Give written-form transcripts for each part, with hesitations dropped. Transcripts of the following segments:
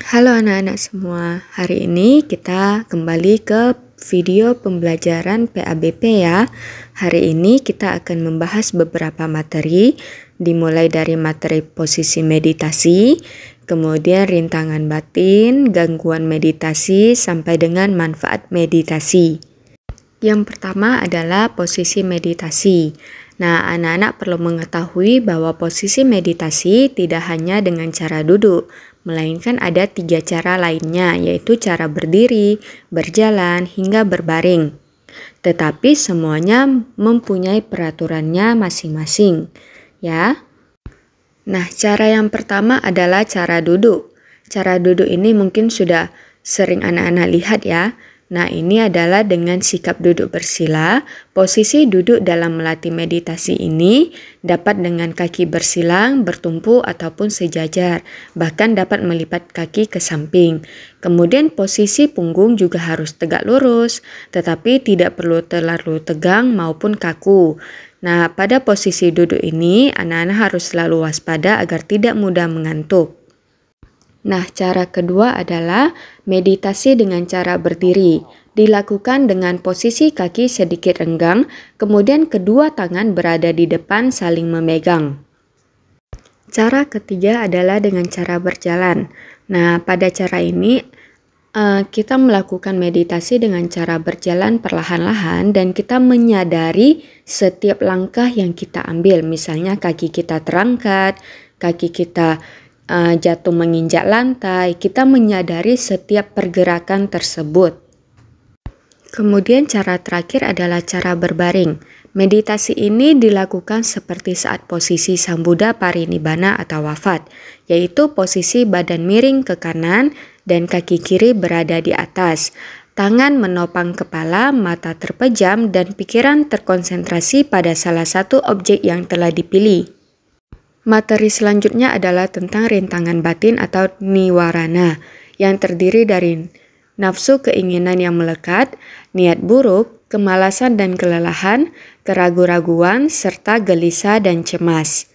Halo anak-anak semua, hari ini kita kembali ke video pembelajaran PABP ya. Hari ini kita akan membahas beberapa materi, dimulai dari materi posisi meditasi, kemudian rintangan batin, gangguan meditasi, sampai dengan manfaat meditasi. Yang pertama adalah posisi meditasi. Nah, anak-anak perlu mengetahui bahwa posisi meditasi tidak hanya dengan cara duduk, melainkan ada 3 cara lainnya, yaitu cara berdiri, berjalan, hingga berbaring. Tetapi semuanya mempunyai peraturannya masing-masing, ya. Nah, cara yang pertama adalah cara duduk. Cara duduk ini mungkin sudah sering anak-anak lihat ya. Nah, ini adalah dengan sikap duduk bersila. Posisi duduk dalam melatih meditasi ini dapat dengan kaki bersilang, bertumpu, ataupun sejajar. Bahkan dapat melipat kaki ke samping. Kemudian posisi punggung juga harus tegak lurus, tetapi tidak perlu terlalu tegang maupun kaku. Nah, pada posisi duduk ini, anak-anak harus selalu waspada agar tidak mudah mengantuk. Nah, cara kedua adalah meditasi dengan cara berdiri. Dilakukan dengan posisi kaki sedikit renggang, kemudian kedua tangan berada di depan saling memegang. Cara ketiga adalah dengan cara berjalan. Nah, pada cara ini kita melakukan meditasi dengan cara berjalan perlahan-lahan dan kita menyadari setiap langkah yang kita ambil. Misalnya kaki kita terangkat, kaki kita jatuh menginjak lantai, kita menyadari setiap pergerakan tersebut. Kemudian cara terakhir adalah cara berbaring. Meditasi ini dilakukan seperti saat posisi Sang Buddha parinibbana atau wafat, yaitu posisi badan miring ke kanan dan kaki kiri berada di atas. Tangan menopang kepala, mata terpejam, dan pikiran terkonsentrasi pada salah satu objek yang telah dipilih. Materi selanjutnya adalah tentang rintangan batin atau niwarana, yang terdiri dari nafsu keinginan yang melekat, niat buruk, kemalasan dan kelelahan, keraguan-raguan, serta gelisah dan cemas.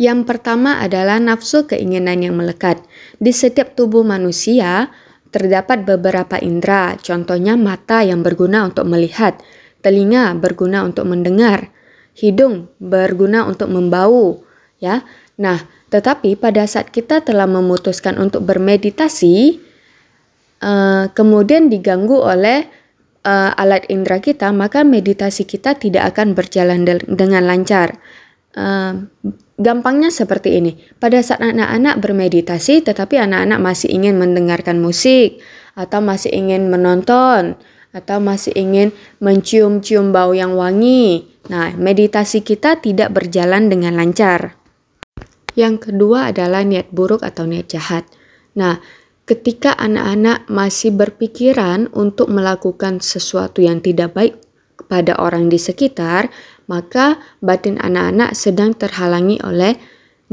Yang pertama adalah nafsu keinginan yang melekat. Di setiap tubuh manusia terdapat beberapa indera, contohnya mata yang berguna untuk melihat, telinga berguna untuk mendengar, hidung berguna untuk membau, ya. Nah, tetapi pada saat kita telah memutuskan untuk bermeditasi, kemudian diganggu oleh alat indera kita, maka meditasi kita tidak akan berjalan dengan lancar. Gampangnya seperti ini. Pada saat anak-anak bermeditasi, tetapi anak-anak masih ingin mendengarkan musik, atau masih ingin menonton, atau masih ingin mencium-cium bau yang wangi. Nah, meditasi kita tidak berjalan dengan lancar. Yang kedua adalah niat buruk atau niat jahat. Nah, ketika anak-anak masih berpikiran untuk melakukan sesuatu yang tidak baik kepada orang di sekitar, maka batin anak-anak sedang terhalangi oleh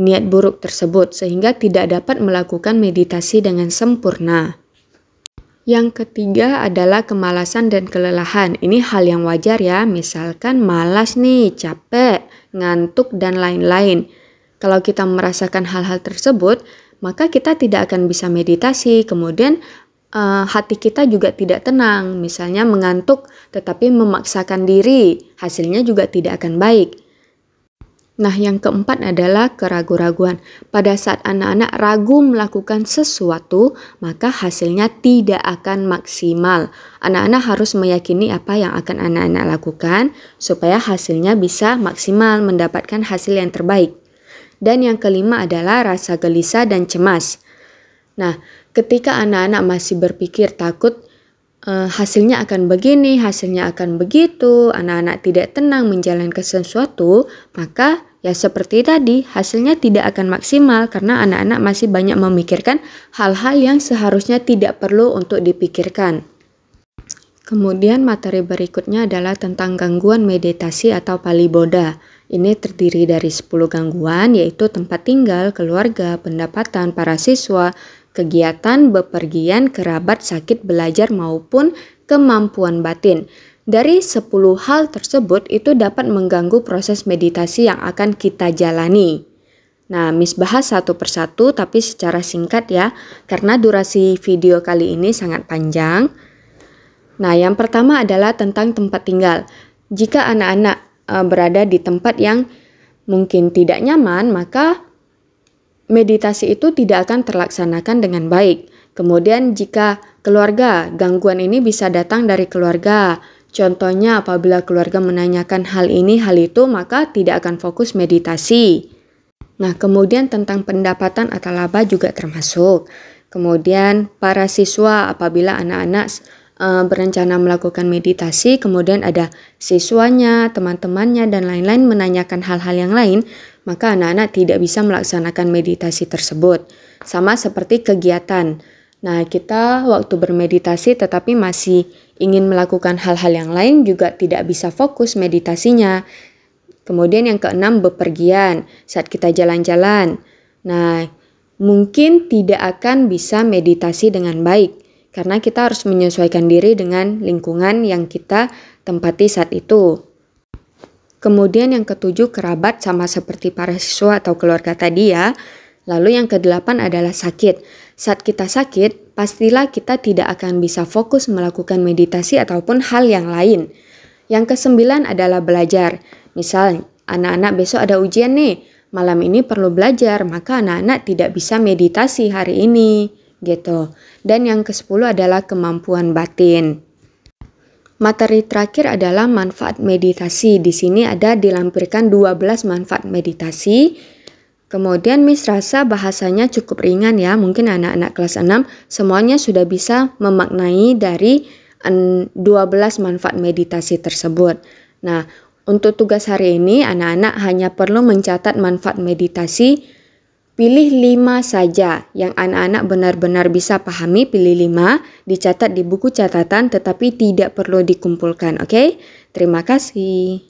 niat buruk tersebut sehingga tidak dapat melakukan meditasi dengan sempurna. Yang ketiga adalah kemalasan dan kelelahan. Ini hal yang wajar ya, misalkan malas nih, capek, ngantuk, dan lain-lain. Kalau kita merasakan hal-hal tersebut, maka kita tidak akan bisa meditasi. Kemudian hati kita juga tidak tenang. Misalnya mengantuk tetapi memaksakan diri, hasilnya juga tidak akan baik. Nah, yang keempat adalah keraguan-raguan. Pada saat anak-anak ragu melakukan sesuatu, maka hasilnya tidak akan maksimal. Anak-anak harus meyakini apa yang akan anak-anak lakukan supaya hasilnya bisa maksimal, mendapatkan hasil yang terbaik. Dan yang kelima adalah rasa gelisah dan cemas. Nah, ketika anak-anak masih berpikir takut hasilnya akan begini, hasilnya akan begitu, anak-anak tidak tenang menjalankan sesuatu, maka ya seperti tadi, hasilnya tidak akan maksimal karena anak-anak masih banyak memikirkan hal-hal yang seharusnya tidak perlu untuk dipikirkan. Kemudian materi berikutnya adalah tentang gangguan meditasi atau paliboda. Ini terdiri dari 10 gangguan, yaitu tempat tinggal, keluarga, pendapatan para siswa, kegiatan, bepergian, kerabat, sakit, belajar, maupun kemampuan batin. Dari 10 hal tersebut itu dapat mengganggu proses meditasi yang akan kita jalani. Nah, Miss bahas satu persatu tapi secara singkat ya, karena durasi video kali ini sangat panjang. Nah, yang pertama adalah tentang tempat tinggal. Jika anak-anak berada di tempat yang mungkin tidak nyaman, maka meditasi itu tidak akan terlaksanakan dengan baik. Kemudian jika keluarga, gangguan ini bisa datang dari keluarga. Contohnya apabila keluarga menanyakan hal ini, hal itu, maka tidak akan fokus meditasi. Nah, kemudian tentang pendapatan atau laba juga termasuk. Kemudian para siswa apabila anak-anak berencana melakukan meditasi, kemudian ada siswanya, teman-temannya, dan lain-lain menanyakan hal-hal yang lain, maka anak-anak tidak bisa melaksanakan meditasi tersebut. Sama seperti kegiatan. Nah, kita waktu bermeditasi tetapi masih ingin melakukan hal-hal yang lain juga tidak bisa fokus meditasinya. Kemudian yang keenam, bepergian saat kita jalan-jalan. Nah, mungkin tidak akan bisa meditasi dengan baik karena kita harus menyesuaikan diri dengan lingkungan yang kita tempati saat itu. Kemudian yang ketujuh, kerabat, sama seperti para siswa atau keluarga tadi ya. Lalu yang kedelapan adalah sakit. Saat kita sakit, pastilah kita tidak akan bisa fokus melakukan meditasi ataupun hal yang lain. Yang kesembilan adalah belajar. Misal, anak-anak besok ada ujian nih, malam ini perlu belajar, maka anak-anak tidak bisa meditasi hari ini, gitu. Dan yang ke-10 adalah kemampuan batin. Materi terakhir adalah manfaat meditasi. Di sini ada dilampirkan 12 manfaat meditasi. Kemudian Miss rasa bahasanya cukup ringan ya, mungkin anak-anak kelas 6 semuanya sudah bisa memaknai dari 12 manfaat meditasi tersebut. Nah, untuk tugas hari ini, anak-anak hanya perlu mencatat manfaat meditasi. Pilih 5 saja yang anak-anak benar-benar bisa pahami, pilih 5, dicatat di buku catatan tetapi tidak perlu dikumpulkan, oke? Terima kasih.